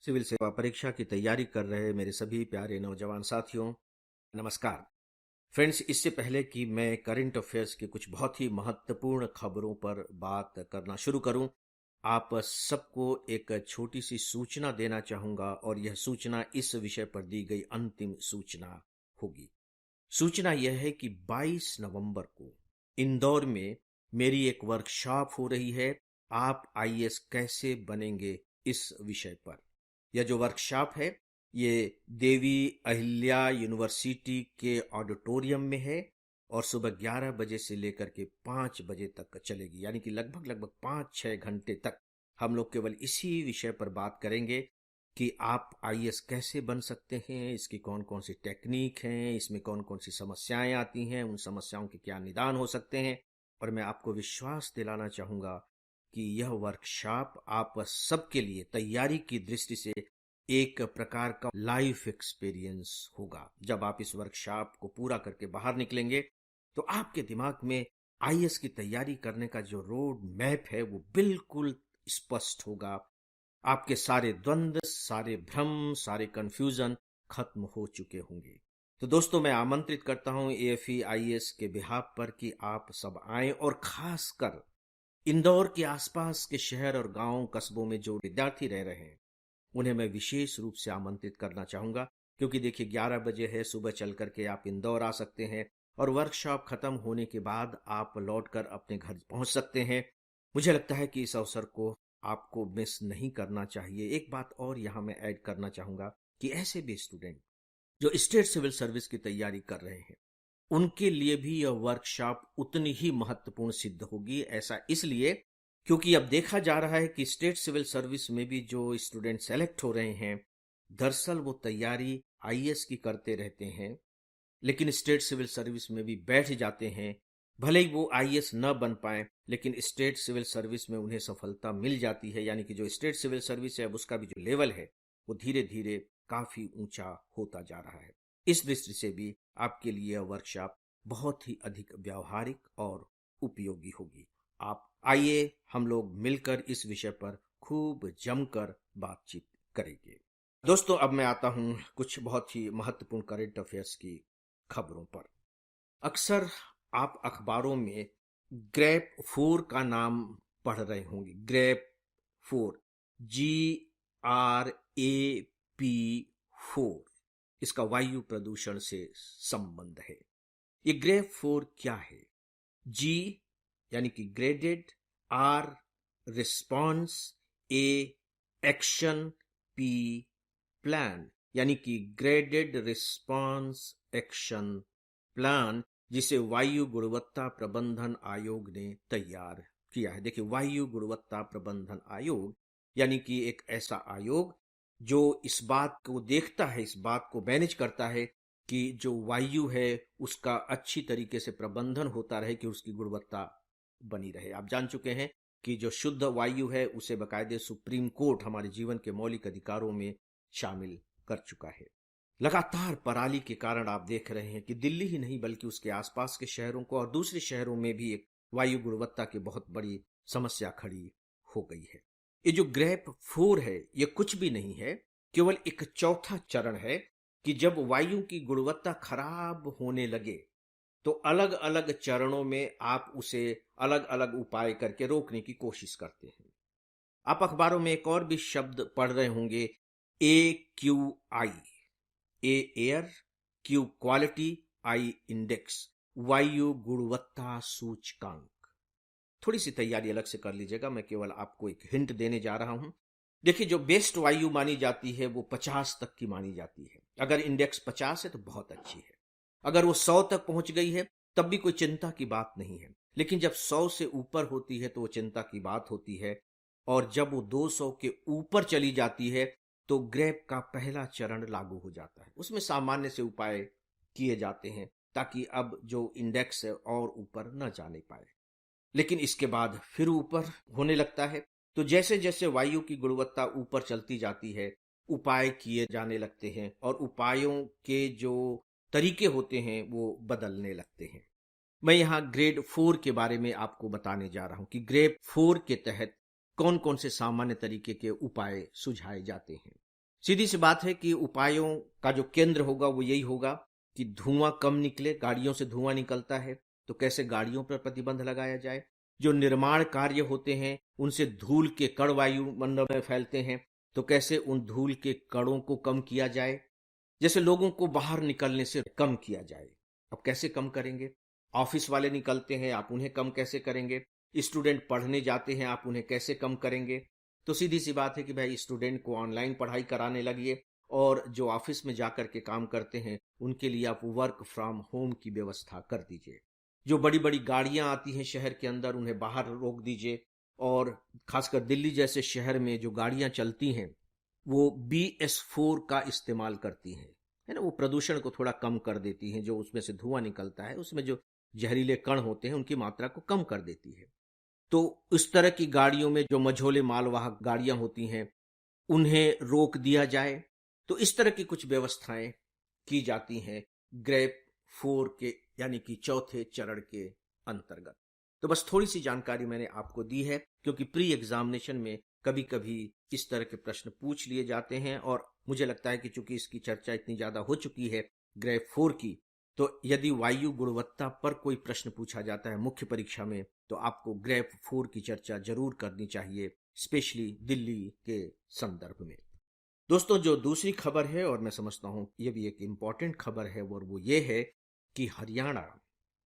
Civil सेवा परीक्षा की तैयारी कर रहे मेरे सभी प्यारे नौजवान साथियों, नमस्कार। फ्रेंड्स, इससे पहले कि मैं करंट अफेयर्स की कुछ बहुत ही महत्वपूर्ण खबरों पर बात करना शुरू करूं, आप सबको एक छोटी सी सूचना देना चाहूंगा और यह सूचना इस विषय पर दी गई अंतिम सूचना होगी। सूचना यह है कि 22 नवंबर को इंदौर में मेरी एक वर्कशॉप हो रही है, आप आईएएस कैसे बनेंगे इस विषय पर। यह जो वर्कशॉप है ये देवी अहिल्या यूनिवर्सिटी के ऑडिटोरियम में है और सुबह 11 बजे से लेकर के 5 बजे तक चलेगी, यानी कि लगभग 5-6 घंटे तक हम लोग केवल इसी विषय पर बात करेंगे कि आप आईएएस कैसे बन सकते हैं, इसकी कौन कौन सी टेक्निक हैं, इसमें कौन कौन सी समस्याएं आती हैं, उन समस्याओं के क्या निदान हो सकते हैं। और मैं आपको विश्वास दिलाना चाहूंगा कि यह वर्कशॉप आप सबके लिए तैयारी की दृष्टि से एक प्रकार का लाइफ एक्सपीरियंस होगा। जब आप इस वर्कशॉप को पूरा करके बाहर निकलेंगे तो आपके दिमाग में आईएएस की तैयारी करने का जो रोड मैप है वो बिल्कुल स्पष्ट होगा। आपके सारे द्वंद्व, सारे भ्रम, सारे कंफ्यूजन खत्म हो चुके होंगे। तो दोस्तों, मैं आमंत्रित करता हूं एएफई आईएएस के बिहाफ पर कि आप सब आएं और खासकर इंदौर के आसपास के शहर और गांव कस्बों में जो विद्यार्थी रह रहे हैं उन्हें मैं विशेष रूप से आमंत्रित करना चाहूंगा, क्योंकि देखिए 11 बजे है, सुबह चल करके आप इंदौर आ सकते हैं और वर्कशॉप खत्म होने के बाद आप लौटकर अपने घर पहुंच सकते हैं। मुझे लगता है कि इस अवसर को आपको मिस नहीं करना चाहिए। एक बात और यहां मैं ऐड करना चाहूंगा कि ऐसे भी स्टूडेंट जो स्टेट सिविल सर्विस की तैयारी कर रहे हैं उनके लिए भी यह वर्कशॉप उतनी ही महत्वपूर्ण सिद्ध होगी। ऐसा इसलिए क्योंकि अब देखा जा रहा है कि स्टेट सिविल सर्विस में भी जो स्टूडेंट सेलेक्ट हो रहे हैं, दरअसल वो तैयारी आईएएस की करते रहते हैं, लेकिन स्टेट सिविल सर्विस में भी बैठ जाते हैं। भले ही वो आईएएस न बन पाए, लेकिन स्टेट सिविल सर्विस में उन्हें सफलता मिल जाती है, यानी कि जो स्टेट सिविल सर्विस है उसका भी जो लेवल है वो धीरे धीरे काफी ऊंचा होता जा रहा है। इस दृष्टि से भी आपके लिए यह वर्कशॉप बहुत ही अधिक व्यावहारिक और उपयोगी होगी। आप आइए, हम लोग मिलकर इस विषय पर खूब जमकर बातचीत करेंगे। दोस्तों, अब मैं आता हूं कुछ बहुत ही महत्वपूर्ण करंट अफेयर्स की खबरों पर। अक्सर आप अखबारों में ग्रेप 4 का नाम पढ़ रहे होंगे। ग्रेप 4, GRAP 4, इसका वायु प्रदूषण से संबंध है। ये ग्रेप 4 क्या है? जी यानी कि graded, R response, A action, P plan, यानी कि ग्रेडेड रिस्पॉन्स एक्शन प्लान, जिसे वायु गुणवत्ता प्रबंधन आयोग ने तैयार किया है। देखिए, वायु गुणवत्ता प्रबंधन आयोग यानी कि एक ऐसा आयोग जो इस बात को देखता है, इस बात को मैनेज करता है कि जो वायु है उसका अच्छी तरीके से प्रबंधन होता रहे, कि उसकी गुणवत्ता बनी रहे। आप जान चुके हैं कि जो शुद्ध वायु है उसे बाकायदे सुप्रीम कोर्ट हमारे जीवन के मौलिक अधिकारों में शामिल कर चुका है। लगातार पराली के कारण आप देख रहे हैं कि दिल्ली ही नहीं बल्कि उसके आसपास के शहरों को और दूसरे शहरों में भी एक वायु गुणवत्ता की बहुत बड़ी समस्या खड़ी हो गई है। ये जो ग्रेप 4 है ये कुछ भी नहीं है, केवल एक चौथा चरण है कि जब वायु की गुणवत्ता खराब होने लगे तो अलग अलग चरणों में आप उसे अलग अलग उपाय करके रोकने की कोशिश करते हैं। आप अखबारों में एक और भी शब्द पढ़ रहे होंगे, AQI, A air, Q quality, I index, वायु गुणवत्ता सूचकांक। थोड़ी सी तैयारी अलग से कर लीजिएगा, मैं केवल आपको एक हिंट देने जा रहा हूं। देखिए, जो बेस्ट वायु मानी जाती है वो 50 तक की मानी जाती है। अगर इंडेक्स 50 है तो बहुत अच्छी है। अगर वो 100 तक पहुंच गई है तब भी कोई चिंता की बात नहीं है, लेकिन जब 100 से ऊपर होती है तो वो चिंता की बात होती है। और जब वो 200 के ऊपर चली जाती है तो ग्रेप का पहला चरण लागू हो जाता है। उसमें सामान्य से उपाय किए जाते हैं ताकि अब जो इंडेक्स है और ऊपर न जाने पाए, लेकिन इसके बाद फिर ऊपर होने लगता है। तो जैसे जैसे वायु की गुणवत्ता ऊपर चलती जाती है उपाय किए जाने लगते हैं और उपायों के जो तरीके होते हैं वो बदलने लगते हैं। मैं यहाँ ग्रेड 4 के बारे में आपको बताने जा रहा हूं कि ग्रेड 4 के तहत कौन कौन से सामान्य तरीके के उपाय सुझाए जाते हैं। सीधी सी बात है कि उपायों का जो केंद्र होगा वो यही होगा कि धुआं कम निकले। गाड़ियों से धुआं निकलता है, तो कैसे गाड़ियों पर प्रतिबंध लगाया जाए। जो निर्माण कार्य होते हैं उनसे धूल के कण वायुमंडल में फैलते हैं, तो कैसे उन धूल के कणों को कम किया जाए। जैसे लोगों को बाहर निकलने से कम किया जाए। अब कैसे कम करेंगे? ऑफिस वाले निकलते हैं, आप उन्हें कम कैसे करेंगे? स्टूडेंट पढ़ने जाते हैं, आप उन्हें कैसे कम करेंगे? तो सीधी सी बात है कि भाई स्टूडेंट को ऑनलाइन पढ़ाई कराने लगिए, और जो ऑफिस में जाकर के काम करते हैं उनके लिए आप वर्क फ्रॉम होम की व्यवस्था कर दीजिए। जो बड़ी बड़ी गाड़ियां आती हैं शहर के अंदर उन्हें बाहर रोक दीजिए, और खासकर दिल्ली जैसे शहर में जो गाड़ियां चलती हैं वो BS4 का इस्तेमाल करती हैं, है ना। वो प्रदूषण को थोड़ा कम कर देती हैं। जो उसमें से धुआं निकलता है उसमें जो जहरीले कण होते हैं उनकी मात्रा को कम कर देती है। तो इस तरह की गाड़ियों में जो मझोले मालवाहक गाड़ियां होती हैं उन्हें रोक दिया जाए। तो इस तरह की कुछ व्यवस्थाएं की जाती हैं ग्रेप 4 के यानी कि चौथे चरण के अंतर्गत। तो बस थोड़ी सी जानकारी मैंने आपको दी है, क्योंकि प्री एग्जामिनेशन में कभी कभी इस तरह के प्रश्न पूछ लिए जाते हैं, और मुझे लगता है कि चूंकि इसकी चर्चा इतनी ज्यादा हो चुकी है ग्रेप 4 की, तो यदि वायु गुणवत्ता पर कोई प्रश्न पूछा जाता है मुख्य परीक्षा में तो आपको ग्रेप 4 की चर्चा जरूर करनी चाहिए, स्पेशली दिल्ली के संदर्भ में। दोस्तों, जो दूसरी खबर है, और मैं समझता हूं ये भी एक इंपॉर्टेंट खबर है, और वो ये है कि हरियाणा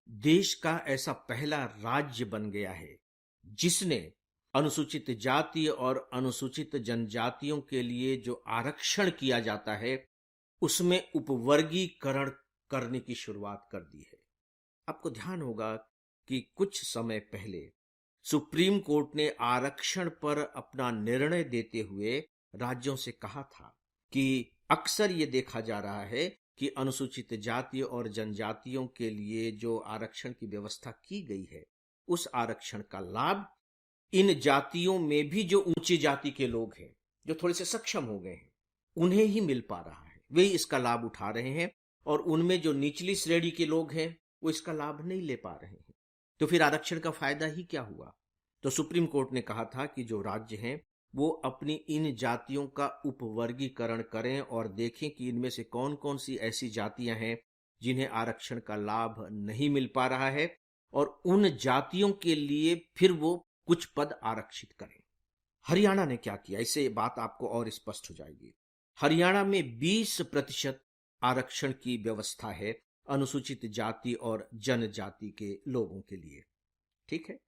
देश का ऐसा पहला राज्य बन गया है जिसने अनुसूचित जाति और अनुसूचित जनजातियों के लिए जो आरक्षण किया जाता है उसमें उपवर्गीकरण करने की शुरुआत कर दी है। आपको ध्यान होगा कि कुछ समय पहले सुप्रीम कोर्ट ने आरक्षण पर अपना निर्णय देते हुए राज्यों से कहा था कि अक्सर ये देखा जा रहा है कि अनुसूचित जाति और जनजातियों के लिए जो आरक्षण की व्यवस्था की गई है उस आरक्षण का लाभ इन जातियों में भी जो ऊंची जाति के लोग हैं, जो थोड़े से सक्षम हो गए हैं, उन्हें ही मिल पा रहा है। वे इसका लाभ उठा रहे हैं, और उनमें जो निचली श्रेणी के लोग हैं वो इसका लाभ नहीं ले पा रहे हैं। तो फिर आरक्षण का फायदा ही क्या हुआ? तो सुप्रीम कोर्ट ने कहा था कि जो राज्य हैं वो अपनी इन जातियों का उपवर्गीकरण करें और देखें कि इनमें से कौन कौन सी ऐसी जातियां हैं जिन्हें आरक्षण का लाभ नहीं मिल पा रहा है, और उन जातियों के लिए फिर वो कुछ पद आरक्षित करें। हरियाणा ने क्या किया, इससे बात आपको और स्पष्ट हो जाएगी। हरियाणा में 20% आरक्षण की व्यवस्था है अनुसूचित जाति और जनजाति के लोगों के लिए। ठीक है,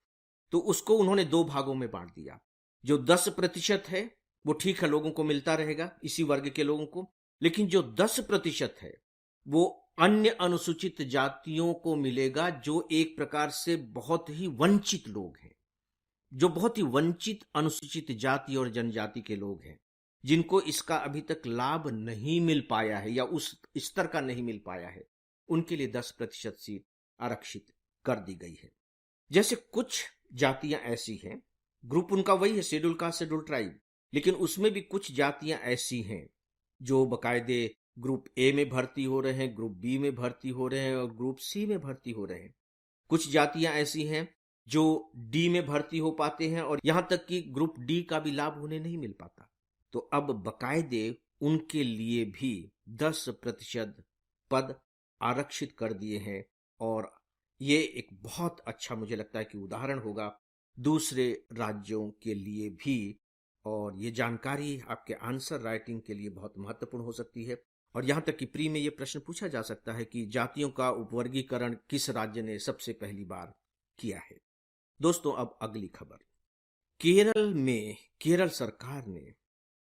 तो उसको उन्होंने दो भागों में बांट दिया। जो 10% है वो ठीक है, लोगों को मिलता रहेगा, इसी वर्ग के लोगों को। लेकिन जो 10% है वो अन्य अनुसूचित जातियों को मिलेगा, जो एक प्रकार से बहुत ही वंचित लोग हैं, जो बहुत ही वंचित अनुसूचित जाति और जनजाति के लोग हैं, जिनको इसका अभी तक लाभ नहीं मिल पाया है या उस स्तर का नहीं मिल पाया है, उनके लिए 10% सीट आरक्षित कर दी गई है। जैसे कुछ जातियां ऐसी हैं, ग्रुप उनका वही है, शेड्यूल कास्ट शेड्यूल ट्राइब, लेकिन उसमें भी कुछ जातियां ऐसी हैं जो बकायदे ग्रुप ए में भर्ती हो रहे हैं, ग्रुप बी में भर्ती हो रहे हैं और ग्रुप सी में भर्ती हो रहे हैं। कुछ जातियां ऐसी हैं जो डी में भर्ती हो पाते हैं, और यहां तक कि ग्रुप डी का भी लाभ उन्हें नहीं मिल पाता। तो अब बकायदे उनके लिए भी 10% पद आरक्षित कर दिए हैं, और ये एक बहुत अच्छा मुझे लगता है कि उदाहरण होगा दूसरे राज्यों के लिए भी, और ये जानकारी आपके आंसर राइटिंग के लिए बहुत महत्वपूर्ण हो सकती है। और यहां तक कि प्री में यह प्रश्न पूछा जा सकता है कि जातियों का उपवर्गीकरण किस राज्य ने सबसे पहली बार किया है। दोस्तों, अब अगली खबर। केरल में केरल सरकार ने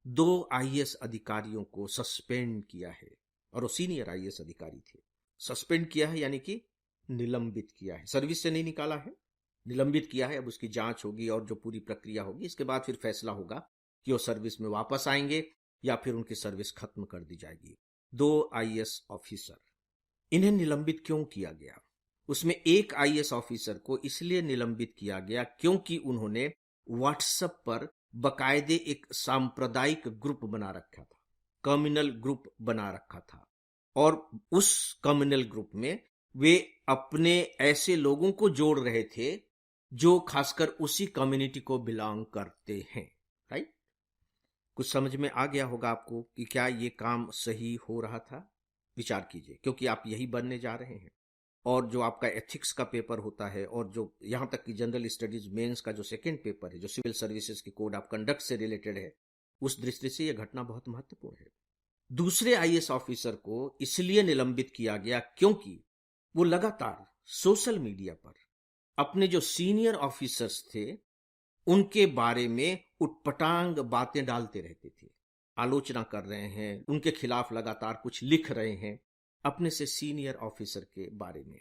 2 IAS अधिकारियों को सस्पेंड किया है, और वो सीनियर IAS अधिकारी थे। सस्पेंड किया है यानी कि निलंबित किया है, सर्विस से नहीं निकाला है, निलंबित किया है। अब उसकी जांच होगी और जो पूरी प्रक्रिया होगी इसके बाद फिर फैसला होगा कि वो सर्विस में वापस आएंगे या फिर उनकी सर्विस खत्म कर दी जाएगी। 2 IAS ऑफिसर, इन्हें निलंबित क्यों किया गया? उसमें एक IAS ऑफिसर को इसलिए निलंबित किया गया क्योंकि उन्होंने व्हाट्सएप पर बकायदे एक सांप्रदायिक ग्रुप बना रखा था, कम्युनल ग्रुप बना रखा था, और उस कम्युनल ग्रुप में वे अपने ऐसे लोगों को जोड़ रहे थे जो खासकर उसी कम्युनिटी को बिलोंग करते हैं, राइट। कुछ समझ में आ गया होगा आपको कि क्या ये काम सही हो रहा था? विचार कीजिए, क्योंकि आप यही बनने जा रहे हैं। और जो आपका एथिक्स का पेपर होता है, और जो यहाँ तक कि जनरल स्टडीज मेंस का जो सेकंड पेपर है, जो सिविल सर्विसेज की कोड ऑफ कंडक्ट से रिलेटेड है, उस दृष्टि से यह घटना बहुत महत्वपूर्ण है। दूसरे आईएएस ऑफिसर को इसलिए निलंबित किया गया क्योंकि वो लगातार सोशल मीडिया पर अपने जो सीनियर ऑफिसर्स थे उनके बारे में उटपटांग बातें डालते रहते थे, आलोचना कर रहे हैं, उनके खिलाफ लगातार कुछ लिख रहे हैं अपने से सीनियर ऑफिसर के बारे में।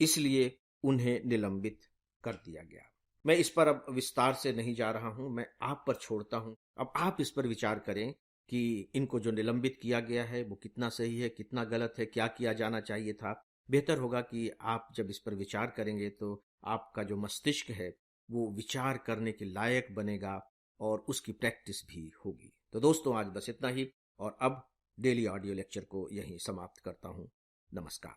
इसलिए उन्हें निलंबित कर दिया गया। मैं इस पर अब विस्तार से नहीं जा रहा हूं, मैं आप पर छोड़ता हूं। अब आप इस पर विचार करें कि इनको जो निलंबित किया गया है वो कितना सही है, कितना गलत है, क्या किया जाना चाहिए था। बेहतर होगा कि आप जब इस पर विचार करेंगे तो आपका जो मस्तिष्क है वो विचार करने के लायक बनेगा और उसकी प्रैक्टिस भी होगी। तो दोस्तों, आज बस इतना ही, और अब डेली ऑडियो लेक्चर को यहीं समाप्त करता हूं। नमस्कार।